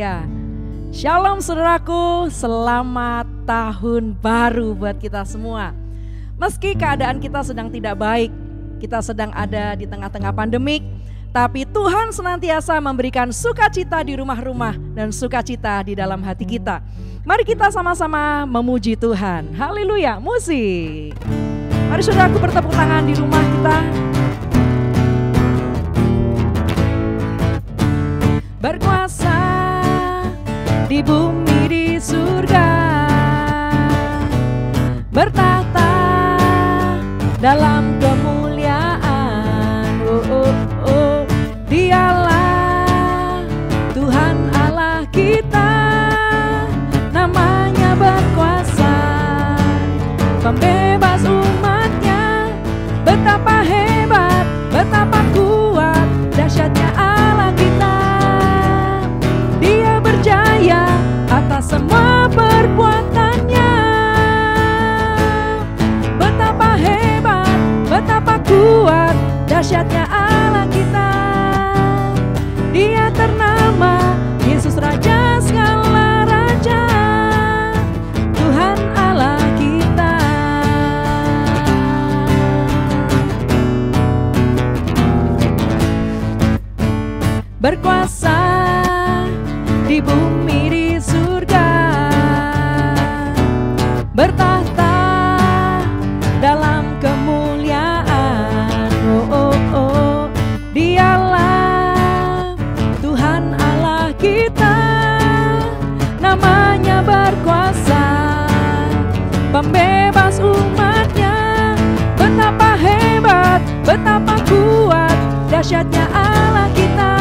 Haleluya. Shalom saudaraku, selamat tahun baru buat kita semua. Meski keadaan kita sedang tidak baik, kita sedang ada di tengah-tengah pandemik, tapi Tuhan senantiasa memberikan sukacita di rumah-rumah dan sukacita di dalam hati kita. Mari kita sama-sama memuji Tuhan. Haleluya, musik. Mari saudaraku bertepuk tangan di rumah kita. Berkuasa di bumi di surga, bertahta dalam kemuliaan. Dialah Tuhan Allah kita, namanya berkuasa, pembebas umatnya. Betapa hebat, betapa kuat, dahsyatnya Allah kita. Dia berjaya atas semua perbuatannya. Betapa hebat, betapa kuat, dahsyatnya Allah kita. Dia ternama Yesus Raja segala raja, Tuhan Allah kita. Berkuasa di bumi di surga, bertahta dalam kemuliaan. Dialah Tuhan Allah kita, namanya berkuasa, pembebas umatnya. Betapa hebat, betapa kuat, dahsyatnya Allah kita.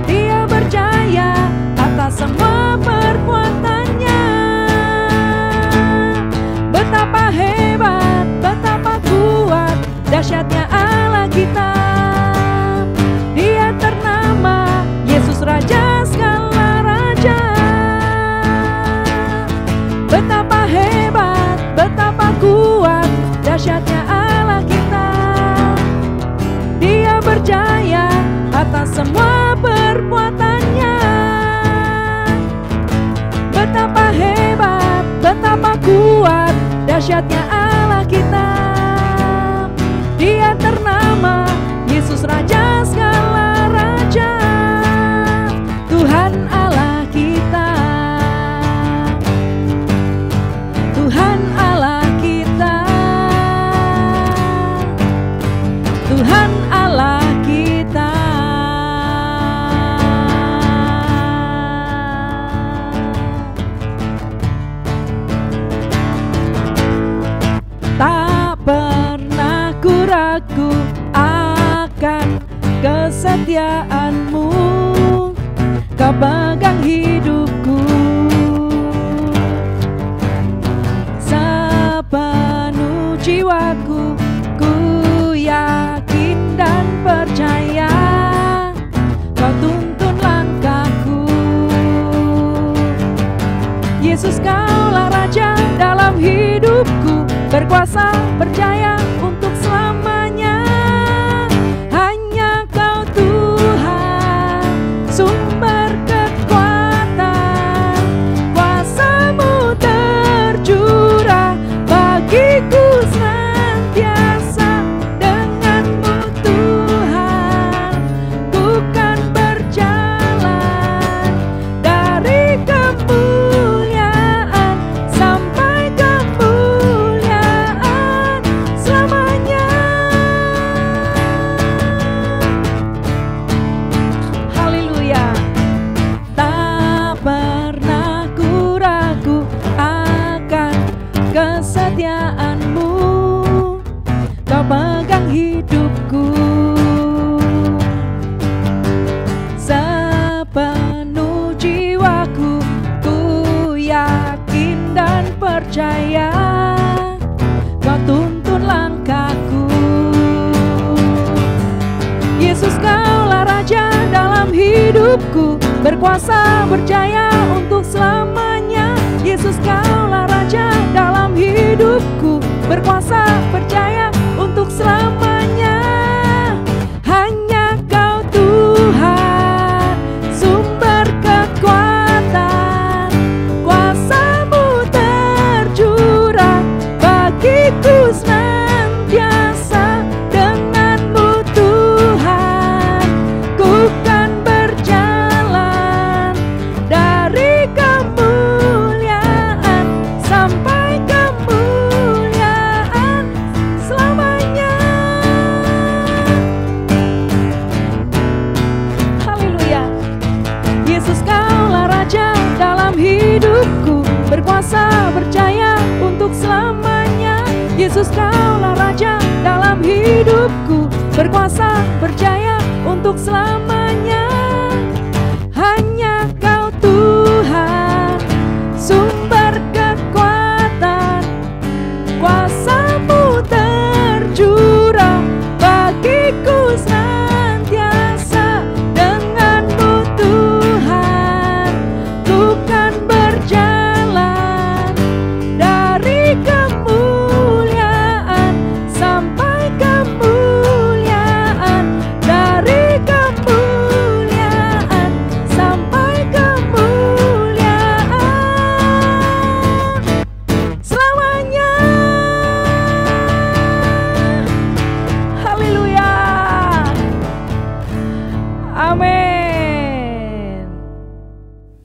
Dia berjaya atas semua perbuatannya. Betapa hebat, betapa kuat, dahsyatnya Allah kita. Dia ternama Yesus Raja segala raja. Betapa hebat, betapa kuat, dahsyatnya Allah kita. Dia berjaya atas semua perbuatannya. Betapa hebat, betapa kuat, dahsyatnya Allah kita. Dia ternama Yesus Raja segala raja, Tuhan Allah kita. Tuhan Allah kita, Tuhan Allah kita. Tak pernah ku ragu akan kesetiaanmu, kau pegang hidupku. Sepenuh jiwaku, ku yakin dan percaya, kau tuntun langkahku. Yesus, kaulah Raja dalam hidupku, berkuasa, percaya untuk selamanya. Hanya Kau Tuhan, sumber kekuatan, kuasa-Mu tercurah bagiku senantiasa. Dengan-Mu Tuhan, ku kan berjalan dari kemuliaan sampai kemuliaan selamanya. Haleluya. Tak pernah ku ragu akan kesetiaanmu, kau pegang hidupku. Sepenuh jiwaku, ku yakin dan percaya, kau tuntun langkahku. Yesus, kaulah Raja dalam hidupku, berkuasa, berjaya untuk selamanya. Yesus, kaulah Raja dalam hidupku, berkuasa, percaya untuk selamanya. Hanya Kau Tuhan, sumber Yesus Kaulah Raja dalam hidupku, berkuasa, berjaya untuk selamanya. Hanya Kau Tuhan, sumber kekuatan, kuasa-Mu tercurah bagiku senantiasa. Dengan-Mu Tuhan, ku kan berjalan dari kemuliaan sampai kemuliaan, dari kemuliaan sampai kemuliaan selamanya. Haleluya. Amin.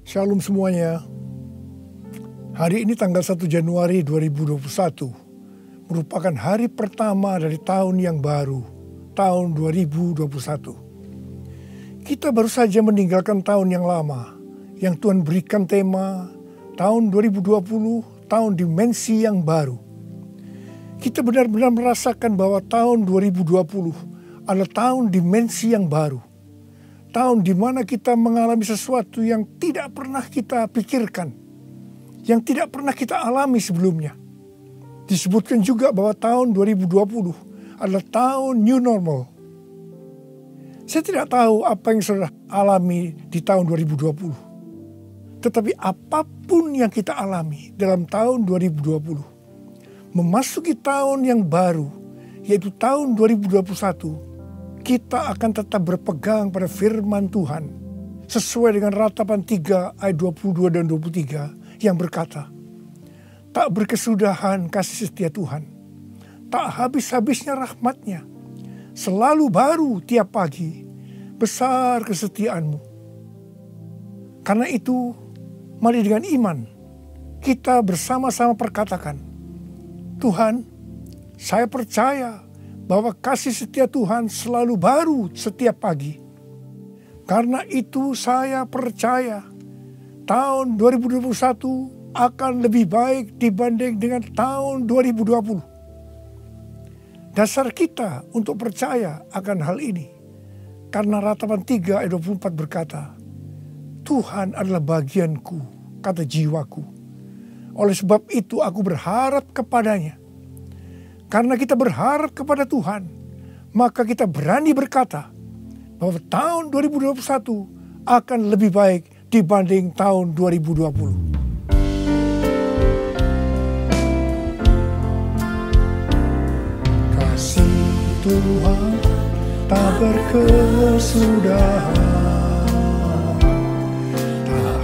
Shalom semuanya. Hari ini tanggal 1 Januari 2021 merupakan hari pertama dari tahun yang baru, tahun 2021. Kita baru saja meninggalkan tahun yang lama, yang Tuhan berikan tema tahun 2020, tahun dimensi yang baru. Kita benar-benar merasakan bahwa tahun 2020 adalah tahun dimensi yang baru. Tahun di mana kita mengalami sesuatu yang tidak pernah kita pikirkan, yang tidak pernah kita alami sebelumnya. Disebutkan juga bahwa tahun 2020 adalah tahun new normal. Saya tidak tahu apa yang saudara alami di tahun 2020. Tetapi apapun yang kita alami dalam tahun 2020, memasuki tahun yang baru, yaitu tahun 2021, kita akan tetap berpegang pada firman Tuhan sesuai dengan Ratapan 3 ayat 22 dan 23 yang berkata, tak berkesudahan kasih setia Tuhan, tak habis-habisnya rahmat-Nya, selalu baru tiap pagi, besar kesetiaan-Mu. Karena itu, mari dengan iman kita bersama-sama perkatakan, Tuhan, saya percaya bahwa kasih setia Tuhan selalu baru setiap pagi. Karena itu saya percaya tahun 2021 akan lebih baik dibanding dengan tahun 2020. Dasar kita untuk percaya akan hal ini, karena Ratapan 3 ayat 24 berkata, Tuhan adalah bagianku, kata jiwaku. Oleh sebab itu aku berharap kepadanya. Karena kita berharap kepada Tuhan, maka kita berani berkata bahwa tahun 2021 akan lebih baik dibanding tahun 2020. Kasih Tuhan tak berkesudahan, tak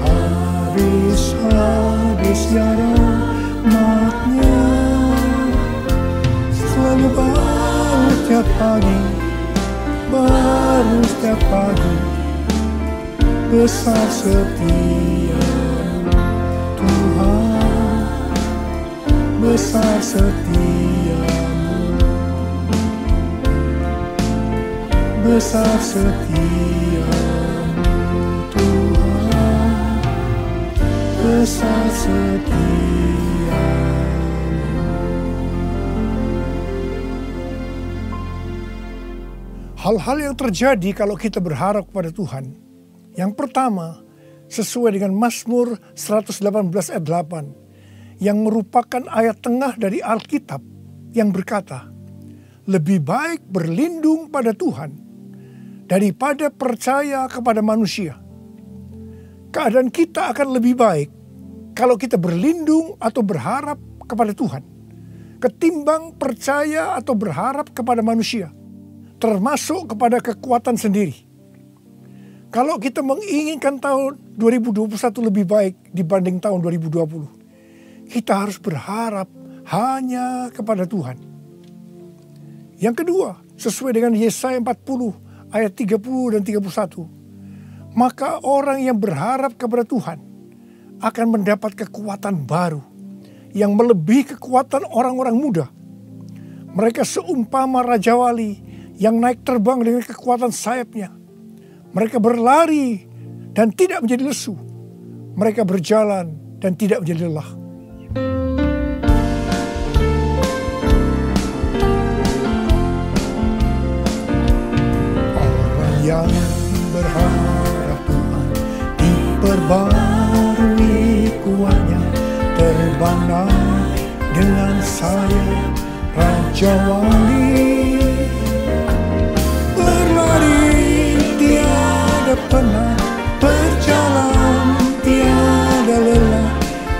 habis-habisnya rahmat-Nya, selalu baru setiap pagi, baru setiap pagi, besar setia-Mu Tuhan, besar setia-Mu, besar setia-Mu Tuhan, besar setia-Mu. Hal-hal yang terjadi kalau kita berharap kepada Tuhan. Yang pertama, sesuai dengan Mazmur 118 ayat 8, yang merupakan ayat tengah dari Alkitab yang berkata, lebih baik berlindung pada Tuhan daripada percaya kepada manusia. Keadaan kita akan lebih baik kalau kita berlindung atau berharap kepada Tuhan, ketimbang percaya atau berharap kepada manusia, termasuk kepada kekuatan sendiri. Kalau kita menginginkan tahun 2021 lebih baik dibanding tahun 2020, kita harus berharap hanya kepada Tuhan. Yang kedua, sesuai dengan Yesaya 40 ayat 30 dan 31, maka orang yang berharap kepada Tuhan akan mendapat kekuatan baru yang melebihi kekuatan orang-orang muda. Mereka seumpama Raja Wali yang naik terbang dengan kekuatan sayapnya. Mereka berlari dan tidak menjadi lesu. Mereka berjalan dan tidak menjadi lelah. yang berharap Tuhan diperbarui kuatnya, terbanglah dengan sayap Raja Wali. Berlari tiada penat, berjalan tiada lelah,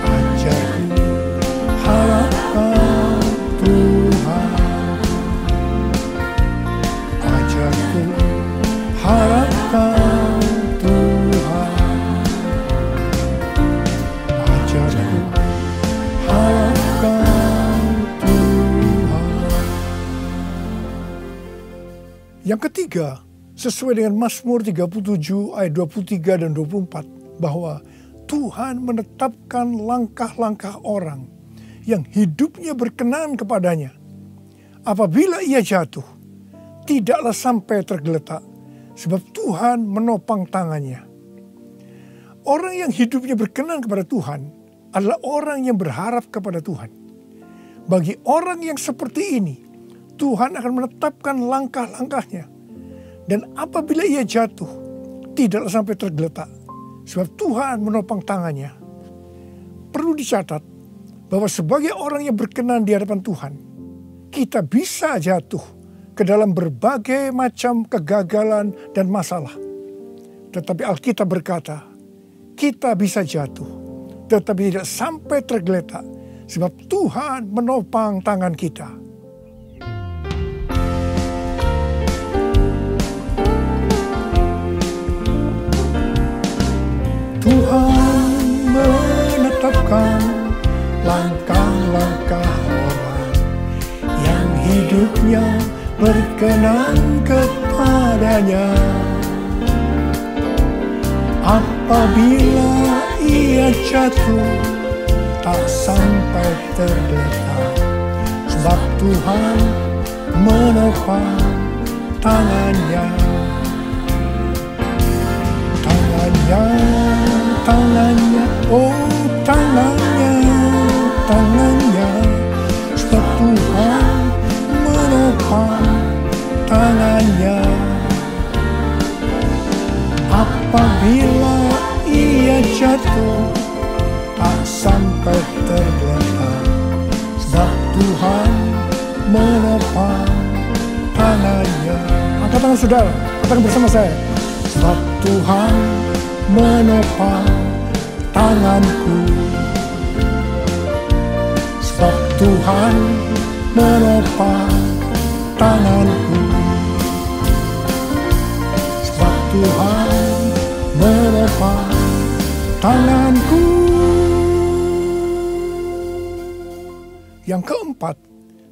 ajarku harapkan Tuhan. Ajarku harapkan Tuhan. Ajarku harapkan Tuhan. Yang ketiga, sesuai dengan Mazmur 37 ayat 23 dan 24, bahwa Tuhan menetapkan langkah-langkah orang yang hidupnya berkenan kepadanya. Apabila ia jatuh, tidaklah sampai tergeletak, sebab Tuhan menopang tangannya. Orang yang hidupnya berkenan kepada Tuhan adalah orang yang berharap kepada Tuhan. Bagi orang yang seperti ini, Tuhan akan menetapkan langkah-langkahnya. Dan apabila ia jatuh, tidaklah sampai tergeletak, sebab Tuhan menopang tangannya. Perlu dicatat bahwa sebagai orang yang berkenan di hadapan Tuhan, kita bisa jatuh ke dalam berbagai macam kegagalan dan masalah. Tetapi Alkitab berkata, kita bisa jatuh, tetapi tidak sampai tergeletak, sebab Tuhan menopang tangan kita. Tuhan menetapkan langkah-langkah orang yang hidupnya berkenan kepadanya. Apabila ia jatuh, tak sampai tergeletak, sebab Tuhan menopang tangannya. Tangannya, oh tangannya, sebab Tuhan menopang tangannya. Apabila ia jatuh, tak sampai tergeletak, sebab Tuhan menopang tangannya. Angkat tangan saudara, katakan bersama saya, sebab Tuhan menopang tanganku. Sebab Tuhan menopang tanganku. Sebab Tuhan menopang tanganku. Yang keempat,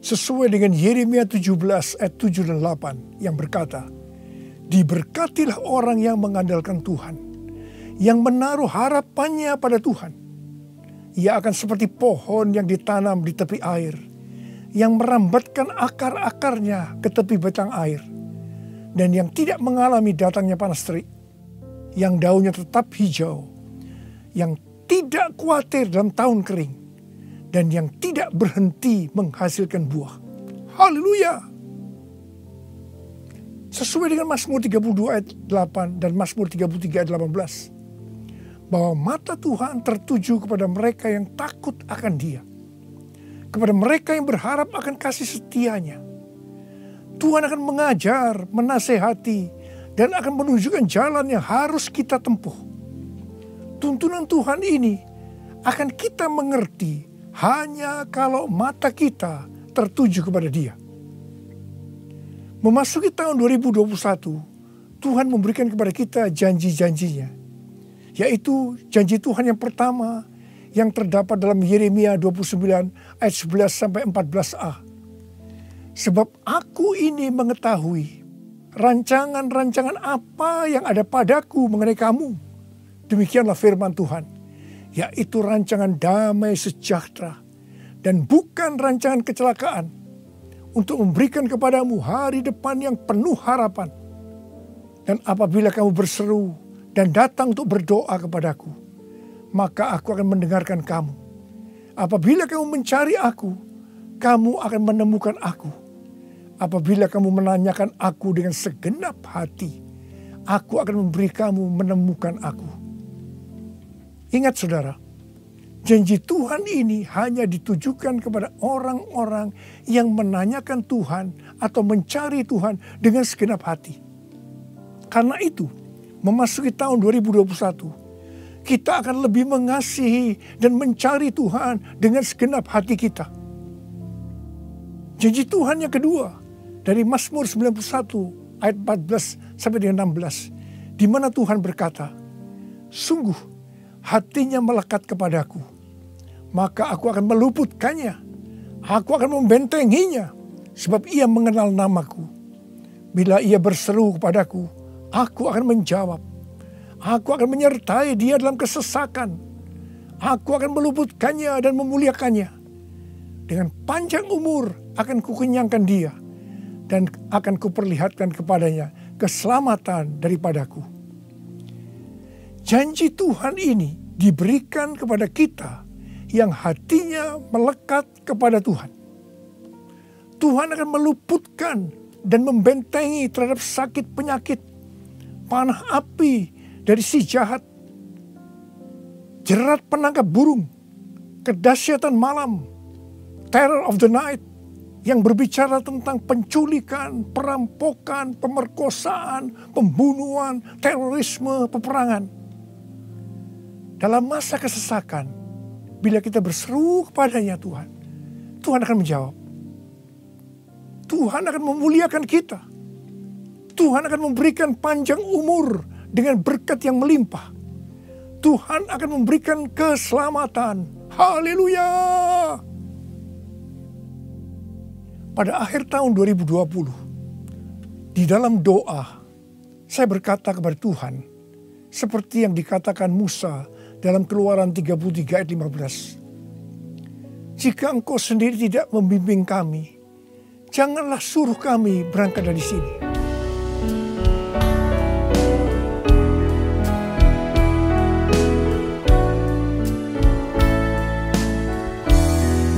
sesuai dengan Yeremia 17 ayat 7 dan 8 yang berkata, diberkatilah orang yang mengandalkan Tuhan, yang menaruh harapannya pada Tuhan. Ia akan seperti pohon yang ditanam di tepi air, yang merambatkan akar-akarnya ke tepi batang air, dan yang tidak mengalami datangnya panas terik, yang daunnya tetap hijau, yang tidak khawatir dalam tahun kering, dan yang tidak berhenti menghasilkan buah. Haleluya! Sesuai dengan Mazmur 32 ayat 8 dan Mazmur 33 ayat 18. Bahwa mata Tuhan tertuju kepada mereka yang takut akan Dia. Kepada mereka yang berharap akan kasih setianya. Tuhan akan mengajar, menasehati, dan akan menunjukkan jalan yang harus kita tempuh. Tuntunan Tuhan ini akan kita mengerti hanya kalau mata kita tertuju kepada Dia. Memasuki tahun 2021, Tuhan memberikan kepada kita janji-janjinya. Yaitu janji Tuhan yang pertama yang terdapat dalam Yeremia 29 ayat 11-14a. Sebab aku ini mengetahui rancangan-rancangan apa yang ada padaku mengenai kamu. Demikianlah firman Tuhan. Yaitu rancangan damai sejahtera dan bukan rancangan kecelakaan, untuk memberikan kepadamu hari depan yang penuh harapan. Dan apabila kamu berseru dan datang untuk berdoa kepadaku, maka aku akan mendengarkan kamu. Apabila kamu mencari aku, kamu akan menemukan aku. Apabila kamu menanyakan aku dengan segenap hati, Aku akan memberi kamu menemukan aku. Ingat saudara, janji Tuhan ini hanya ditujukan kepada orang-orang yang menanyakan Tuhan atau mencari Tuhan dengan segenap hati. Karena itu, memasuki tahun 2021, kita akan lebih mengasihi dan mencari Tuhan dengan segenap hati kita. Janji Tuhan yang kedua dari Mazmur 91 ayat 14 sampai dengan 16, di mana Tuhan berkata, sungguh hatinya melekat kepadaku, maka aku akan meluputkannya, aku akan membentenginya, sebab ia mengenal namaku. Bila ia berseru kepadaku, aku akan menjawab. Aku akan menyertai dia dalam kesesakan. Aku akan meluputkannya dan memuliakannya. Dengan panjang umur akan kukenyangkan dia, dan akan kuperlihatkan kepadanya keselamatan daripadaku. Janji Tuhan ini diberikan kepada kita yang hatinya melekat kepada Tuhan. Tuhan akan meluputkan dan membentengi terhadap sakit penyakit, panah api dari si jahat, jerat penangkap burung, kedahsyatan malam, terror of the night, yang berbicara tentang penculikan, perampokan, pemerkosaan, pembunuhan, terorisme, peperangan. Dalam masa kesesakan, bila kita berseru kepadanya Tuhan, Tuhan akan menjawab. Tuhan akan memuliakan kita. Tuhan akan memberikan panjang umur dengan berkat yang melimpah. Tuhan akan memberikan keselamatan. Haleluya! Pada akhir tahun 2020, di dalam doa, saya berkata kepada Tuhan, seperti yang dikatakan Musa dalam Keluaran 33 ayat 15. Jika Engkau sendiri tidak membimbing kami, janganlah suruh kami berangkat dari sini.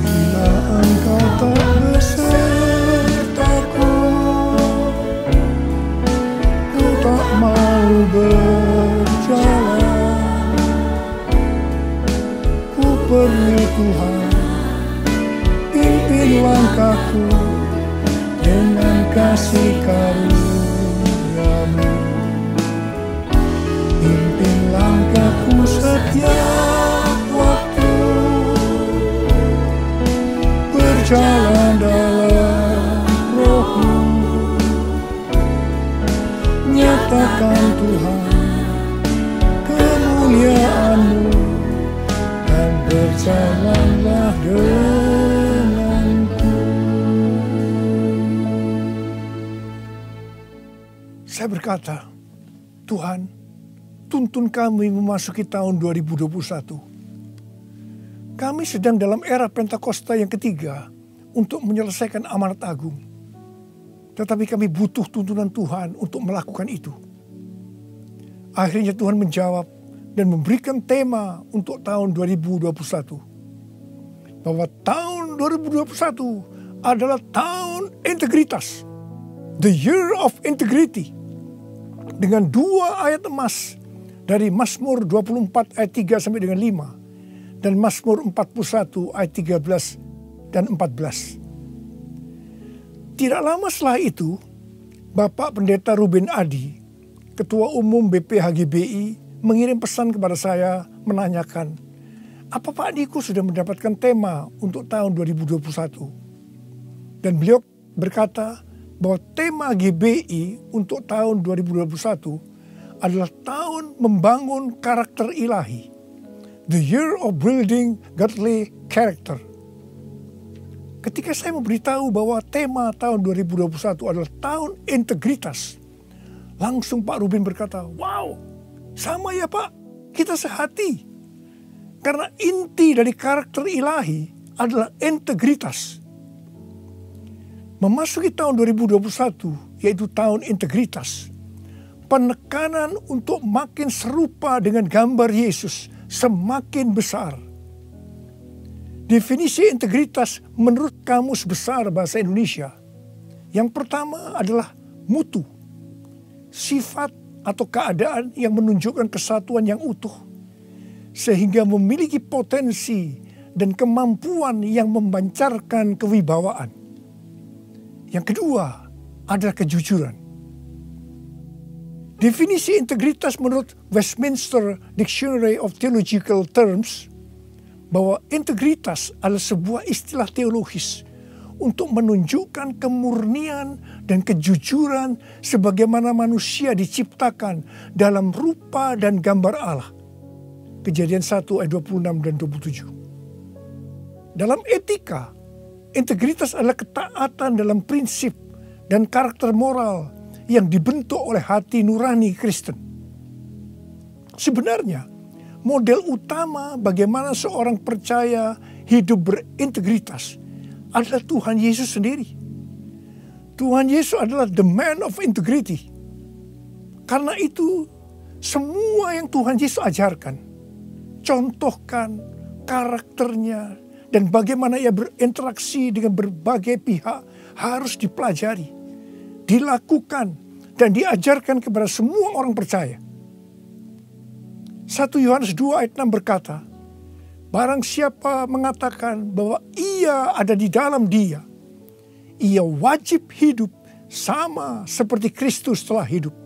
Bila Engkau tak besertaku, ku tak mau berjalan. Ku perlu Tuhan, pimpin langkahku dengan kasih karunia-Mu. Pimpin langkahku setiap waktu, berjalan dalam Roh-Mu. Nyatakan Tuhan kemuliaan-Mu, dan berjalanlah denganku. Saya berkata, Tuhan, tuntun kami memasuki tahun 2021. Kami sedang dalam era Pentakosta yang ketiga untuk menyelesaikan amanat agung. Tetapi kami butuh tuntunan Tuhan untuk melakukan itu. Akhirnya Tuhan menjawab dan memberikan tema untuk tahun 2021. Bahwa tahun 2021 adalah tahun integritas. The year of integrity. Dengan 2 ayat emas dari Mazmur 24 ayat 3 sampai dengan 5. Dan Mazmur 41 ayat 13 dan 14. Tidak lama setelah itu, Bapak Pendeta Ruben Adi, Ketua Umum BPHGBI, mengirim pesan kepada saya menanyakan, apa Pak Niko sudah mendapatkan tema untuk tahun 2021? Dan beliau berkata bahwa tema GBI untuk tahun 2021 adalah tahun membangun karakter ilahi. The year of building godly character. Ketika saya memberitahu bahwa tema tahun 2021 adalah tahun integritas, langsung Pak Ruben berkata, wow, sama ya Pak, kita sehati. Karena inti dari karakter ilahi adalah integritas. Memasuki tahun 2021, yaitu tahun integritas, penekanan untuk makin serupa dengan gambar Yesus semakin besar. Definisi integritas menurut Kamus Besar Bahasa Indonesia, yang pertama adalah mutu, sifat atau keadaan yang menunjukkan kesatuan yang utuh, sehingga memiliki potensi dan kemampuan yang memancarkan kewibawaan. Yang kedua adalah kejujuran. Definisi integritas menurut Westminster Dictionary of Theological Terms bahwa integritas adalah sebuah istilah teologis untuk menunjukkan kemurnian dan kejujuran sebagaimana manusia diciptakan dalam rupa dan gambar Allah. Kejadian 1 ayat 26 dan 27. Dalam etika, integritas adalah ketaatan dalam prinsip dan karakter moral yang dibentuk oleh hati nurani Kristen. Sebenarnya, model utama bagaimana seorang percaya hidup berintegritas adalah Tuhan Yesus sendiri. Tuhan Yesus adalah the man of integrity. Karena itu, semua yang Tuhan Yesus ajarkan, contohkan karakternya, dan bagaimana ia berinteraksi dengan berbagai pihak harus dipelajari, dilakukan, dan diajarkan kepada semua orang percaya. 1 Yohanes 2 ayat 6 berkata, barang siapa mengatakan bahwa ia ada di dalam dia, ia wajib hidup sama seperti Kristus telah hidup.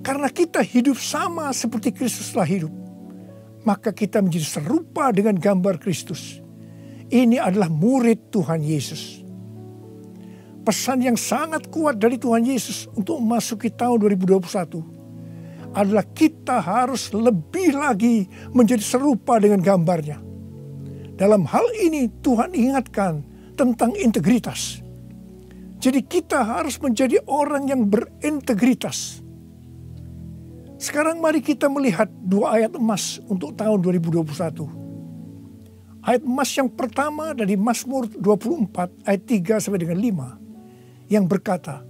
Karena kita hidup sama seperti Kristus telah hidup, maka kita menjadi serupa dengan gambar Kristus. Ini adalah murid Tuhan Yesus. Pesan yang sangat kuat dari Tuhan Yesus untuk memasuki tahun 2021 adalah kita harus lebih lagi menjadi serupa dengan gambarnya. Dalam hal ini Tuhan ingatkan tentang integritas. Jadi kita harus menjadi orang yang berintegritas. Sekarang mari kita melihat 2 ayat emas untuk tahun 2021. Ayat emas yang pertama dari Mazmur 24 ayat 3 sampai dengan 5 yang berkata,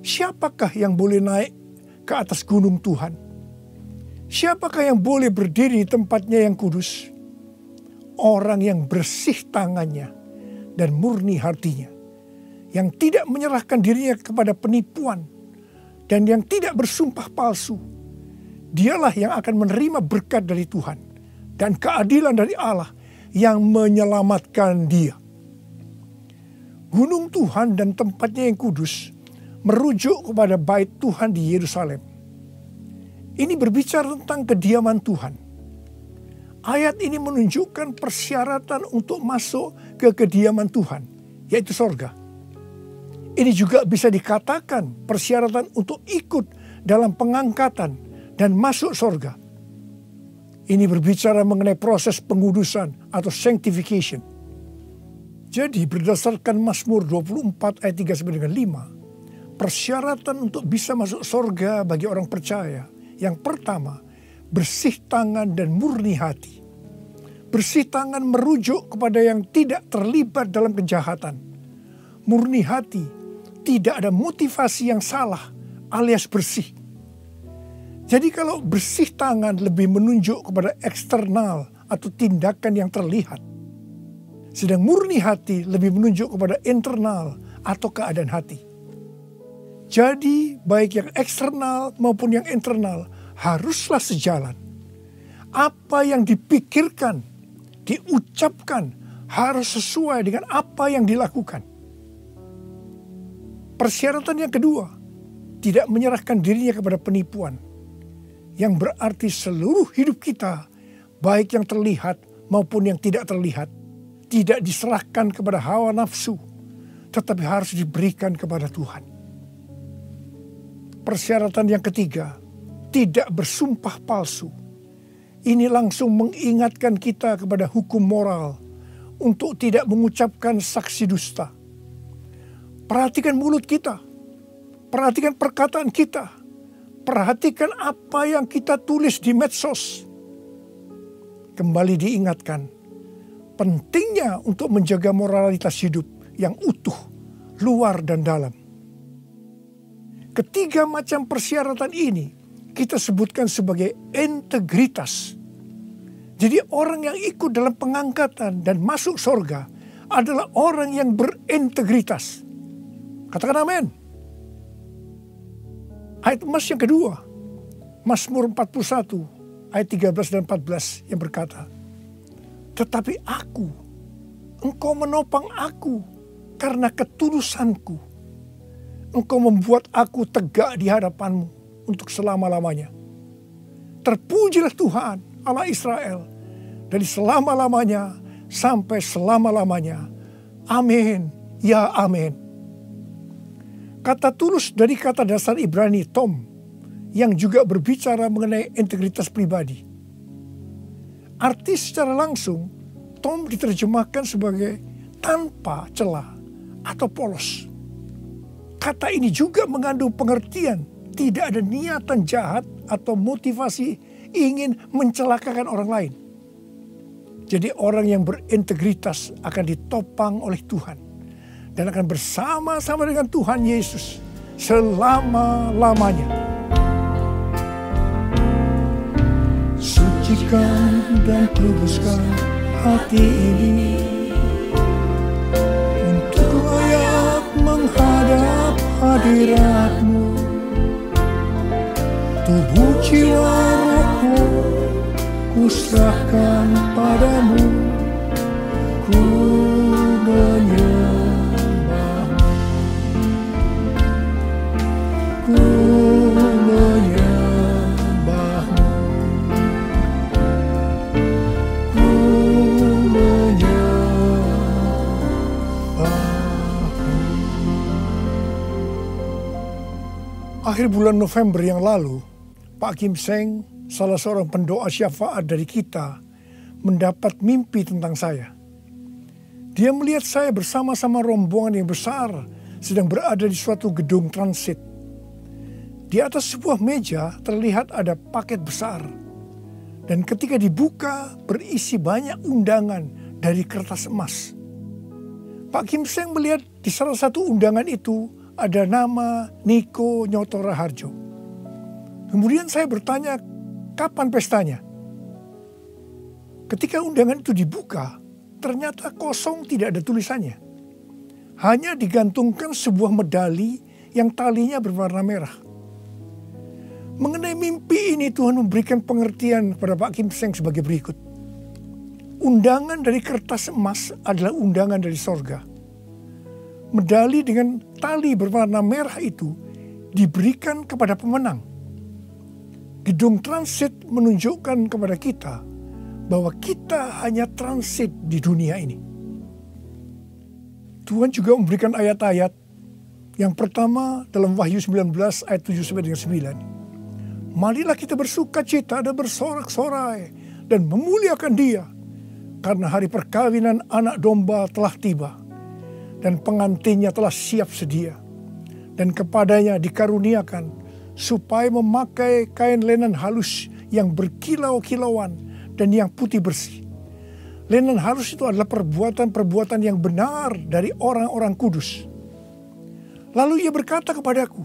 siapakah yang boleh naik ke atas gunung Tuhan? Siapakah yang boleh berdiri di tempatnya yang kudus? Orang yang bersih tangannya dan murni hatinya, yang tidak menyerahkan dirinya kepada penipuan dan yang tidak bersumpah palsu. Dialah yang akan menerima berkat dari Tuhan dan keadilan dari Allah yang menyelamatkan dia. Gunung Tuhan dan tempatnya yang kudus merujuk kepada bait Tuhan di Yerusalem. Ini berbicara tentang kediaman Tuhan. Ayat ini menunjukkan persyaratan untuk masuk ke kediaman Tuhan, yaitu sorga. Ini juga bisa dikatakan persyaratan untuk ikut dalam pengangkatan dan masuk sorga. Ini berbicara mengenai proses pengudusan atau sanctification. Jadi berdasarkan Mazmur 24 ayat 3 sampai dengan 5, persyaratan untuk bisa masuk sorga bagi orang percaya, yang pertama, bersih tangan dan murni hati. Bersih tangan merujuk kepada yang tidak terlibat dalam kejahatan. Murni hati, tidak ada motivasi yang salah alias bersih. Jadi kalau bersih tangan lebih menunjuk kepada eksternal atau tindakan yang terlihat. Sedang murni hati lebih menunjuk kepada internal atau keadaan hati. Jadi baik yang eksternal maupun yang internal haruslah sejalan. Apa yang dipikirkan, diucapkan harus sesuai dengan apa yang dilakukan. Persyaratan yang kedua, tidak menyerahkan dirinya kepada penipuan. Yang berarti seluruh hidup kita, baik yang terlihat maupun yang tidak terlihat, tidak diserahkan kepada hawa nafsu, tetapi harus diberikan kepada Tuhan. Persyaratan yang ketiga, tidak bersumpah palsu. Ini langsung mengingatkan kita kepada hukum moral untuk tidak mengucapkan saksi dusta. Perhatikan mulut kita, perhatikan perkataan kita, perhatikan apa yang kita tulis di medsos. Kembali diingatkan, pentingnya untuk menjaga moralitas hidup yang utuh, luar dan dalam. Ketiga macam persyaratan ini kita sebutkan sebagai integritas. Jadi orang yang ikut dalam pengangkatan dan masuk surga adalah orang yang berintegritas. Katakan amin. Ayat emas yang kedua, Mazmur 41 ayat 13 dan 14 yang berkata, tetapi aku, engkau menopang aku karena ketulusanku. Engkau membuat aku tegak di hadapanmu untuk selama-lamanya. Terpujilah Tuhan Allah Israel dari selama-lamanya sampai selama-lamanya. Amin, ya amin. Kata tulus dari kata dasar Ibrani tom, yang juga berbicara mengenai integritas pribadi. Arti secara langsung, tom diterjemahkan sebagai tanpa celah atau polos. Kata ini juga mengandung pengertian tidak ada niatan jahat atau motivasi ingin mencelakakan orang lain. Jadi orang yang berintegritas akan ditopang oleh Tuhan dan akan bersama-sama dengan Tuhan Yesus selama-lamanya. Sucikan dan kuduskan hati ini untuk layak menghadap hadirat-Mu. Tubuh jiwa rohku kuserahkan padamu, ku menyembah-Mu, ku menyembah-Mu, ku menyembah-Mu. Akhir bulan November yang lalu, Pak Kim Seng, salah seorang pendoa syafaat dari kita, mendapat mimpi tentang saya. Dia melihat saya bersama-sama rombongan yang besar sedang berada di suatu gedung transit. Di atas sebuah meja terlihat ada paket besar. Dan ketika dibuka berisi banyak undangan dari kertas emas. Pak Kim Seng melihat di salah satu undangan itu ada nama Niko Nyoto Raharjo. Kemudian saya bertanya, kapan pestanya? Ketika undangan itu dibuka, ternyata kosong, tidak ada tulisannya. Hanya digantungkan sebuah medali yang talinya berwarna merah. Mengenai mimpi ini, Tuhan memberikan pengertian kepada Pak Kim Seng sebagai berikut. Undangan dari kertas emas adalah undangan dari sorga. Medali dengan tali berwarna merah itu diberikan kepada pemenang. Gedung transit menunjukkan kepada kita bahwa kita hanya transit di dunia ini. Tuhan juga memberikan ayat-ayat. Yang pertama dalam Wahyu 19 ayat 7-9. Marilah kita bersuka cita dan bersorak-sorai dan memuliakan Dia, karena hari perkawinan anak domba telah tiba dan pengantinnya telah siap sedia, dan kepadanya dikaruniakan supaya memakai kain lenan halus yang berkilau-kilauan dan yang putih bersih. Lenan halus itu adalah perbuatan-perbuatan yang benar dari orang-orang kudus. Lalu ia berkata kepadaku,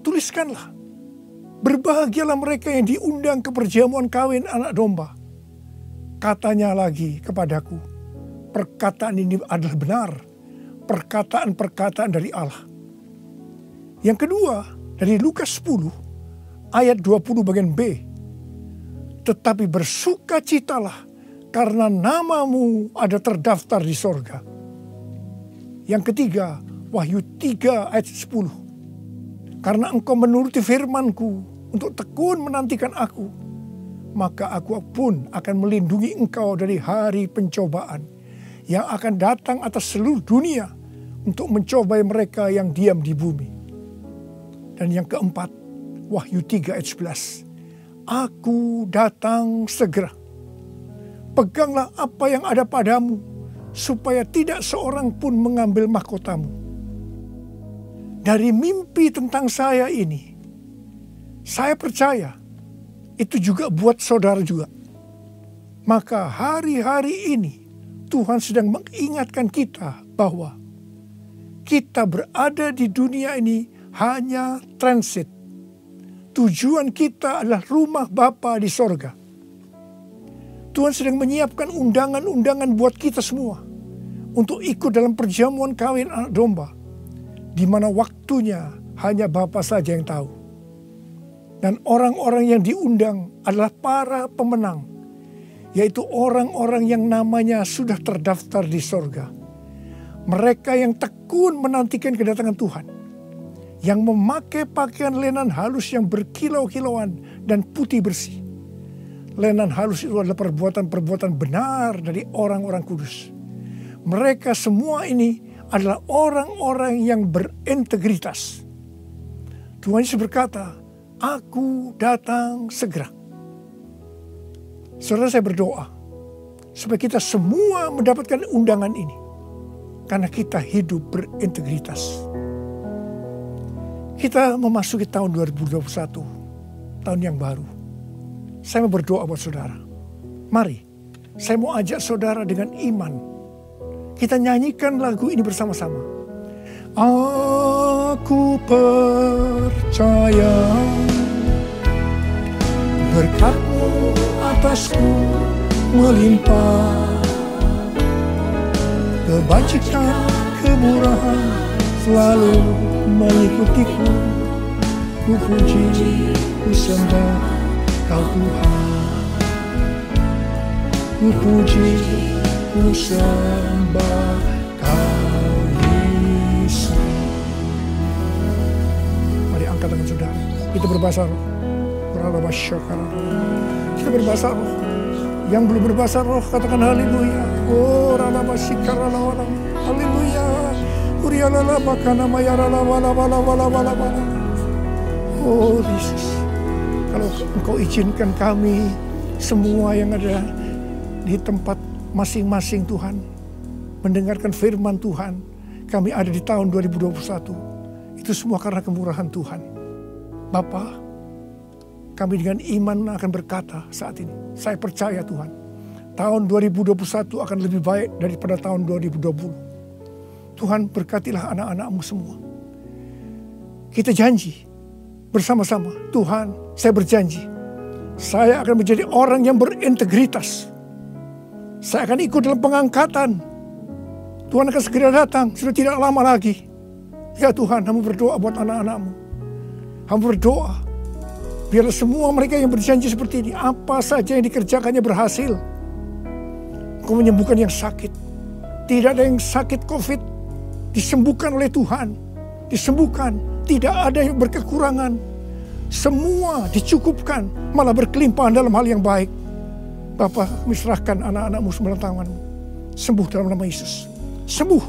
tuliskanlah, berbahagialah mereka yang diundang ke perjamuan kawin anak domba. Katanya lagi kepadaku, perkataan ini adalah benar, perkataan-perkataan dari Allah. Yang kedua, dari Lukas 10 ayat 20 bagian B. Tetapi bersukacitalah karena namamu ada terdaftar di sorga. Yang ketiga, Wahyu 3 ayat 10. Karena engkau menuruti firmanku untuk tekun menantikan aku, maka aku pun akan melindungi engkau dari hari pencobaan yang akan datang atas seluruh dunia untuk mencobai mereka yang diam di bumi. Dan yang keempat, Wahyu 3 ayat 11. Aku datang segera. Peganglah apa yang ada padamu, supaya tidak seorang pun mengambil mahkotamu. Dari mimpi tentang saya ini, saya percaya itu juga buat saudara juga. Maka hari-hari ini Tuhan sedang mengingatkan kita bahwa kita berada di dunia ini hanya transit. Tujuan kita adalah rumah Bapa di sorga. Tuhan sedang menyiapkan undangan-undangan buat kita semua untuk ikut dalam perjamuan kawin anak domba, di mana waktunya hanya Bapa saja yang tahu. Dan orang-orang yang diundang adalah para pemenang, yaitu orang-orang yang namanya sudah terdaftar di sorga. Mereka yang tekun menantikan kedatangan Tuhan, yang memakai pakaian lenan halus yang berkilau-kilauan dan putih bersih. Lenan halus itu adalah perbuatan-perbuatan benar dari orang-orang kudus. Mereka semua ini adalah orang-orang yang berintegritas. Tuhan Yesus berkata, "Aku datang segera." Saudara, saya berdoa supaya kita semua mendapatkan undangan ini, karena kita hidup berintegritas. Kita memasuki tahun 2021, tahun yang baru. Saya mau berdoa buat saudara. Mari, saya mau ajak saudara dengan iman. Kita nyanyikan lagu ini bersama-sama. Aku percaya berkat-Mu atasku melimpah. Kebajikan, kemurahan selalu mengikutiku. Ku puji, ku sembah Kau Tuhan. Ku puji, ku sembah Kau Yesus. Mari angkat tangan saudara. Kita berbahasa roh. Kita berbahasa roh. Yang belum berbahasa roh katakan haleluya. Oh ralabasikaralah. Haleluya. Urialala bakana mayarala wala wala wala wala wala. Oh Yesus, kalau Engkau izinkan kami semua yang ada di tempat masing-masing Tuhan mendengarkan firman Tuhan, kami ada di tahun 2021. Itu semua karena kemurahan Tuhan. Bapa, kami dengan iman akan berkata saat ini, saya percaya Tuhan, tahun 2021 akan lebih baik daripada tahun 2020. Tuhan berkatilah anak-anak-Mu semua. Kita janji bersama-sama, Tuhan, saya berjanji, saya akan menjadi orang yang berintegritas. Saya akan ikut dalam pengangkatan. Tuhan akan segera datang, sudah tidak lama lagi. Ya Tuhan, Hamba berdoa buat anak-anak-Mu. Hamba berdoa, biarlah semua mereka yang berjanji seperti ini, apa saja yang dikerjakannya berhasil. Engkau menyembuhkan yang sakit. Tidak ada yang sakit COVID, disembuhkan oleh Tuhan. Disembuhkan, tidak ada yang berkekurangan. Semua dicukupkan, malah berkelimpahan dalam hal yang baik. Bapa, serahkan anak-anak-Mu semua dalam tangan-Mu. Sembuh dalam nama Yesus. Sembuh,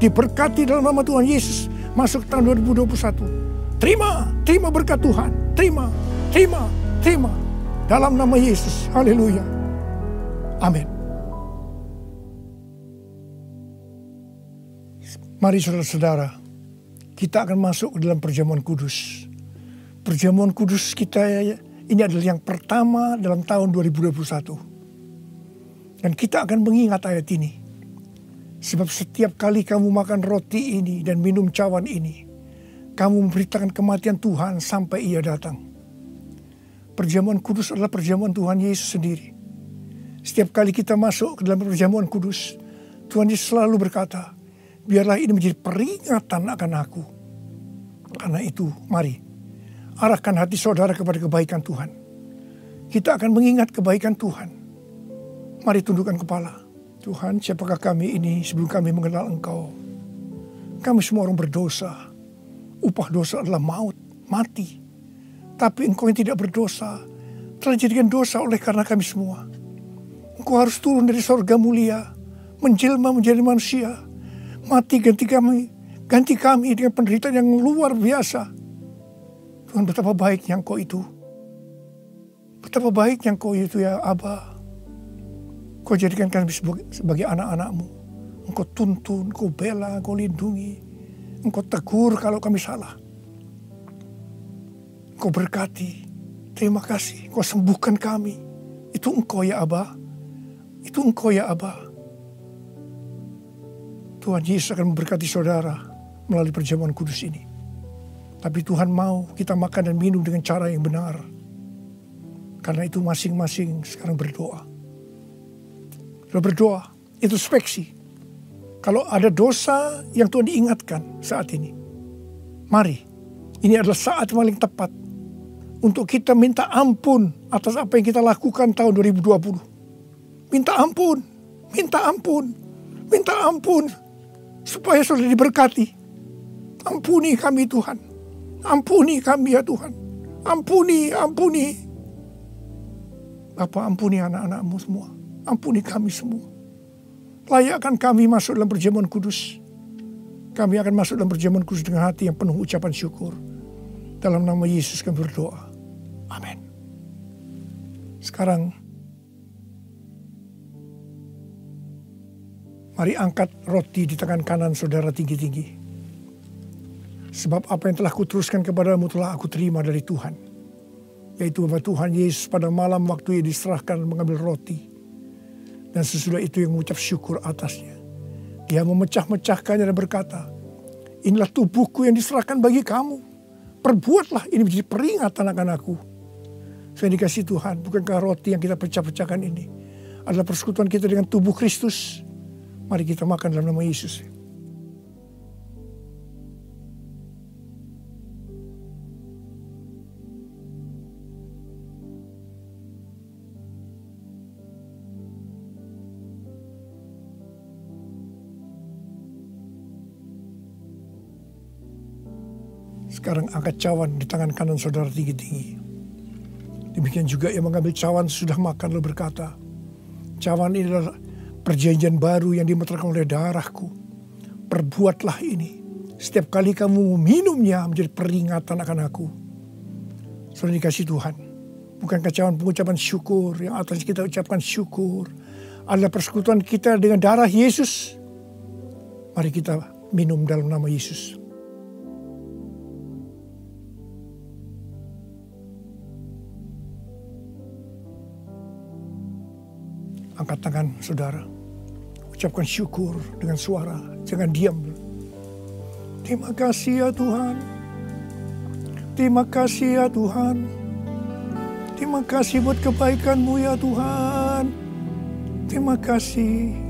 diberkati dalam nama Tuhan Yesus. Masuk tahun 2021. Terima berkat Tuhan. Terima. Dalam nama Yesus. Haleluya. Amin. Mari saudara-saudara, kita akan masuk ke dalam perjamuan kudus. Perjamuan kudus kita ini adalah yang pertama dalam tahun 2021. Dan kita akan mengingat ayat ini. Sebab setiap kali kamu makan roti ini dan minum cawan ini, kamu memberitakan kematian Tuhan sampai Ia datang. Perjamuan kudus adalah perjamuan Tuhan Yesus sendiri. Setiap kali kita masuk ke dalam perjamuan kudus, Tuhan Yesus selalu berkata, biarlah ini menjadi peringatan akan aku. Karena itu, mari arahkan hati saudara kepada kebaikan Tuhan. Kita akan mengingat kebaikan Tuhan. Mari tundukkan kepala. Tuhan, siapakah kami ini sebelum kami mengenal Engkau? Kami semua orang berdosa. Upah dosa adalah maut, mati. Tapi Engkau yang tidak berdosa telah dijadikan dosa oleh karena kami semua. Engkau harus turun dari sorga mulia, menjelma menjadi manusia, mati ganti kami dengan penderitaan yang luar biasa. Tuhan, betapa baiknya Engkau itu. Betapa baiknya Engkau itu ya Aba. Kau jadikan kami sebagai anak-anak-Mu. Engkau tuntun, Engkau bela, Engkau lindungi. Engkau tegur kalau kami salah. Engkau berkati. Terima kasih. Engkau sembuhkan kami. Itu Engkau ya Aba. Itu Engkau ya Aba. Tuhan Yesus akan memberkati saudara melalui perjamuan kudus ini. Tapi Tuhan mau kita makan dan minum dengan cara yang benar. Karena itu masing-masing sekarang berdoa. Berdoa, introspeksi. Kalau ada dosa yang Tuhan diingatkan saat ini, mari Ini adalah saat paling tepat untuk kita minta ampun atas apa yang kita lakukan tahun 2020. Minta ampun, minta ampun, minta ampun supaya saudara diberkati. Ampuni kami Tuhan, ampuni kami ya Tuhan, ampuni, ampuni. Bapa, ampuni anak-anakmu semua, ampuni kami semua. Layakkan kami masuk dalam perjamuan kudus. Kami akan masuk dalam perjamuan kudus dengan hati yang penuh ucapan syukur. Dalam nama Yesus kami berdoa. Amin. Sekarang, mari angkat roti di tangan kanan saudara tinggi-tinggi. Sebab apa yang telah kuteruskan kepadamu telah aku terima dari Tuhan. Yaitu bahwa Tuhan Yesus pada malam waktu ia diserahkan mengambil roti. Dan sesudah itu yang mengucap syukur atasnya. Dia memecah-mecahkannya dan berkata, inilah tubuhku yang diserahkan bagi kamu. Perbuatlah ini menjadi peringatan akan aku. Saya dikasih Tuhan, bukankah roti yang kita pecah-pecahkan ini adalah persekutuan kita dengan tubuh Kristus? Mari kita makan dalam nama Yesus. Sekarang angkat cawan di tangan kanan saudara tinggi-tinggi. Demikian juga yang mengambil cawan sudah makan lalu berkata, cawan ini adalah perjanjian baru yang dimeterkan oleh darahku. Perbuatlah ini. Setiap kali kamu meminumnya menjadi peringatan akan aku. Saudara dikasih Tuhan. Bukankah cawan pengucapan syukur yang atas kita ucapkan syukur adalah persekutuan kita dengan darah Yesus. Mari kita minum dalam nama Yesus. Angkat tangan saudara. Ucapkan syukur dengan suara. Jangan diam. Terima kasih ya Tuhan. Terima kasih ya Tuhan. Terima kasih buat kebaikan-Mu ya Tuhan. Terima kasih.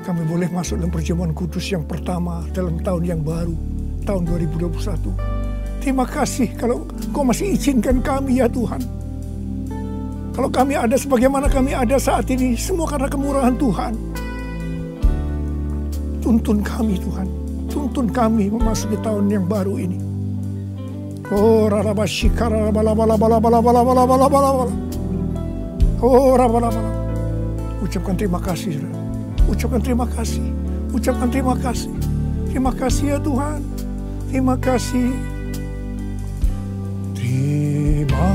Kami boleh masuk dalam perjamuan kudus yang pertama dalam tahun yang baru. Tahun 2021. Terima kasih kalau Kau masih izinkan kami ya Tuhan. Kalau kami ada sebagaimana kami ada saat ini, semua karena kemurahan Tuhan. Tuntun kami Tuhan, tuntun kami memasuki tahun yang baru ini. Oh rarabashikara bala. Oh rabalabala. Ucapkan terima kasih, ucapkan terima kasih, ucapkan terima kasih. Terima kasih ya Tuhan, terima kasih. Terima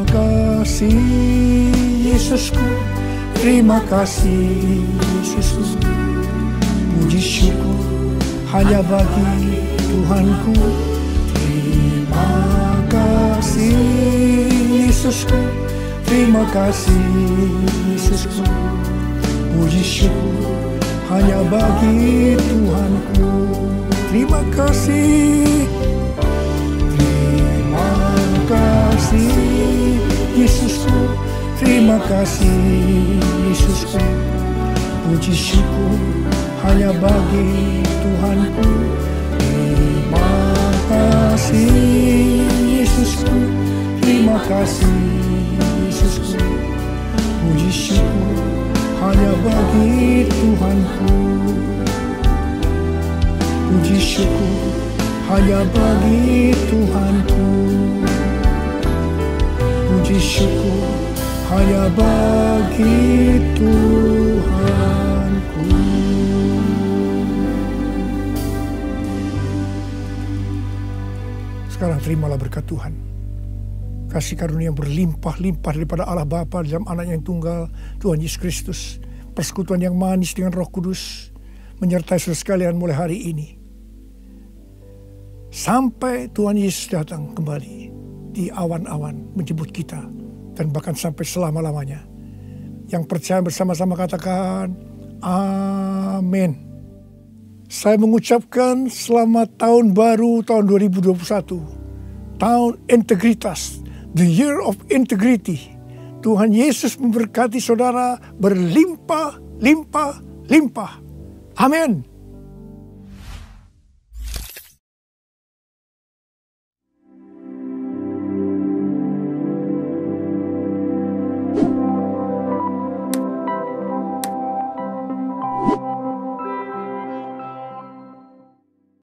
kasih Yesusku, terima kasih Yesusku. Puji syukur hanya bagi Tuhanku. Terima kasih Yesusku, terima kasih Yesusku. Puji syukur hanya bagi Tuhanku. Terima kasih, terima kasih Yesusku, terima kasih Yesusku. Puji syukur hanya bagi Tuhanku. Terima kasih Yesusku, terima kasih Yesusku. Puji syukur hanya bagi Tuhanku. Puji syukur hanya bagi Tuhanku. Puji syukur hanya bagi Tuhanku. Sekarang terimalah berkat Tuhan. Kasih karunia yang berlimpah-limpah daripada Allah Bapa dalam Anak yang tunggal, Tuhan Yesus Kristus. Persekutuan yang manis dengan Roh Kudus menyertai saudara sekalian mulai hari ini. Sampai Tuhan Yesus datang kembali di awan-awan menjemput kita. Dan bahkan sampai selama-lamanya. Yang percaya bersama-sama katakan, amin. Saya mengucapkan selamat tahun baru tahun 2021. Tahun integritas. The year of integrity. Tuhan Yesus memberkati saudara berlimpah, limpah, limpah. Amin.